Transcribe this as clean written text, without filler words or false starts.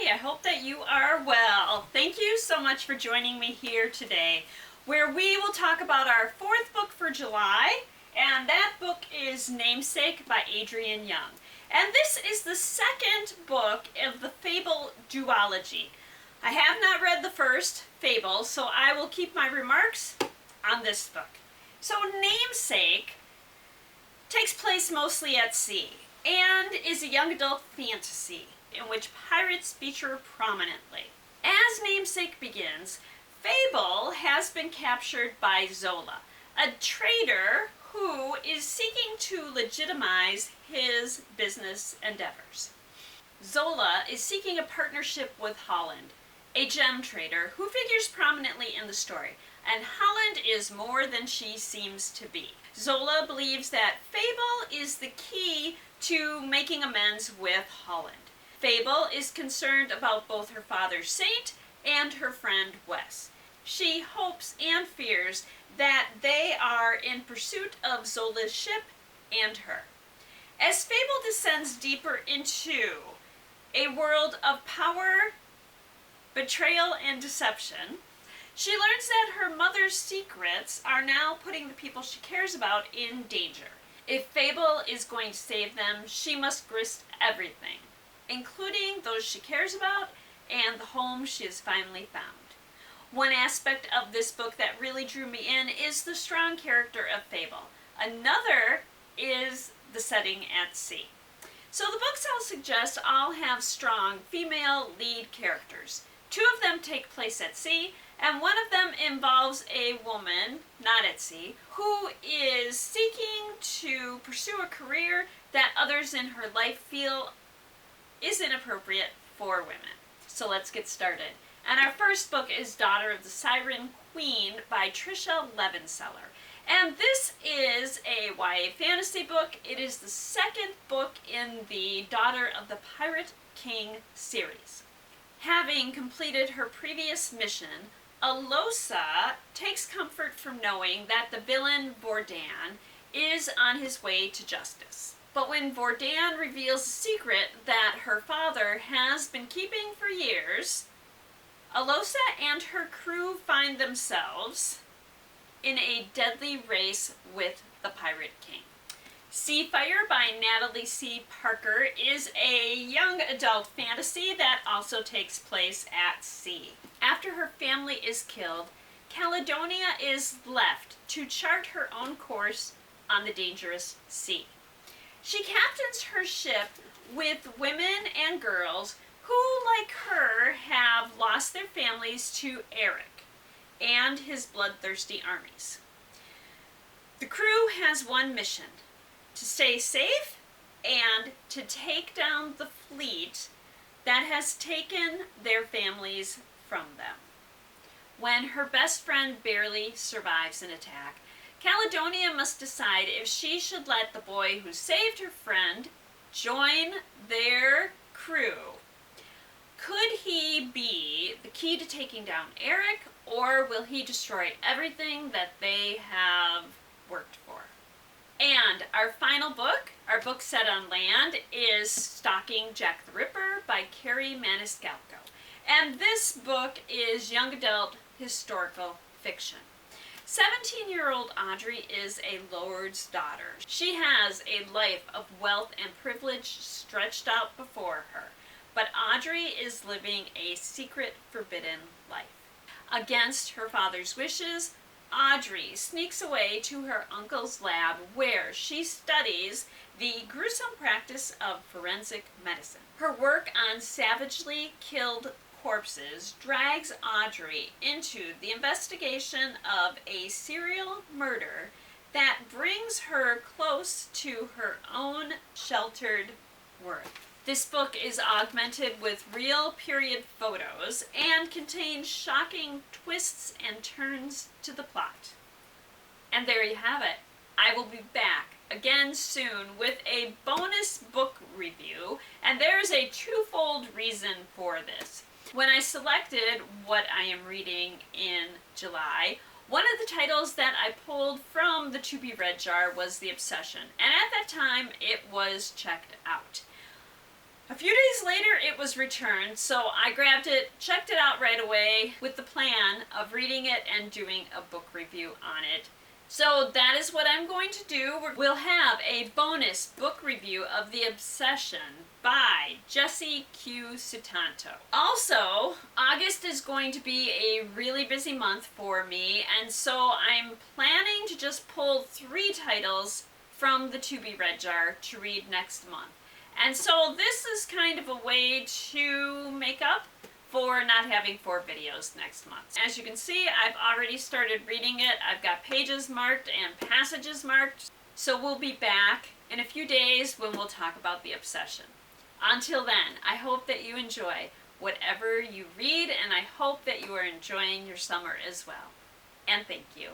everybody. I hope that you are well. Thank you so much for joining me here today, where we will talk about our fourth book for July, and that book is Namesake by Adrienne Young. And this is the second book of the fable duology. I have not read the first fable, so I will keep my remarks on this book. So Namesake takes place mostly at sea and is a young adult fantasy in which pirates feature prominently. As Namesake begins, Fable has been captured by Zola, a trader who is seeking to legitimize his business endeavors. Zola is seeking a partnership with Holland, a gem trader who figures prominently in the story, and Holland is more than she seems to be. Zola believes that Fable is the key to making amends with Holland. Fable is concerned about both her father Saint and her friend Wes. She hopes and fears that they are in pursuit of Zola's ship and her. As Fable descends deeper into a world of power, betrayal, and deception, she learns that her mother's secrets are now putting the people she cares about in danger. If Fable is going to save them, she must risk everything, including those she cares about and the home she has finally found. One aspect of this book that really drew me in is the strong character of Fable. Another is the setting at sea. So the books I'll suggest all have strong female lead characters. Two of them take place at sea, and one of them involves a woman, not at sea, who is seeking to pursue a career that others in her life feel is inappropriate for women. So let's get started. And our first book is Daughter of the Siren Queen by Tricia Levenseller. And this is a YA fantasy book. It is the second book in the Daughter of the Pirate King series. Having completed her previous mission, Alosa takes comfort from knowing that the villain Vordan is on his way to justice. But when Vordan reveals a secret that her father has been keeping for years, Alosa and her crew find themselves in a deadly race with the Pirate King. Seafire by Natalie C. Parker is a young adult fantasy that also takes place at sea. After her family is killed, Caledonia is left to chart her own course on the dangerous sea. She captains her ship with women and girls who, like her, have lost their families to Eric and his bloodthirsty armies. The crew has one mission: to stay safe and to take down the fleet that has taken their families from them. When her best friend barely survives an attack, Caledonia must decide if she should let the boy who saved her friend join their crew. Could he be the key to taking down Eric, or will he destroy everything that they have worked for? And our final book, our book set on land, is Stalking Jack the Ripper by Carrie Maniscalco. And this book is young adult historical fiction. 17-year-old Audrey is a lord's daughter. She has a life of wealth and privilege stretched out before her, but Audrey is living a secret, forbidden life. Against her father's wishes, Audrey sneaks away to her uncle's lab where she studies the gruesome practice of forensic medicine. Her work on savagely killed corpses drags Audrey into the investigation of a serial murder that brings her close to her own sheltered world. This book is augmented with real period photos and contains shocking twists and turns to the plot. And there you have it. I will be back again soon with a bonus book review, and there's a twofold reason for this. When I selected what I am reading in July, one of the titles that I pulled from the to be read jar was The Obsession, and at that time it was checked out. A few days later, it was returned, so I grabbed it, checked it out right away with the plan of reading it and doing a book review on it. So that is what I'm going to do. We'll have a bonus book review of The Obsession by Jessie Q. Sutanto. Also, August is going to be a really busy month for me, and so I'm planning to just pull 3 titles from the To Be Read jar to read next month. And so this is kind of a way to make up for not having 4 videos next month. As you can see, I've already started reading it. I've got pages marked and passages marked. So we'll be back in a few days when we'll talk about The Obsession. Until then, I hope that you enjoy whatever you read, and I hope that you are enjoying your summer as well. And thank you.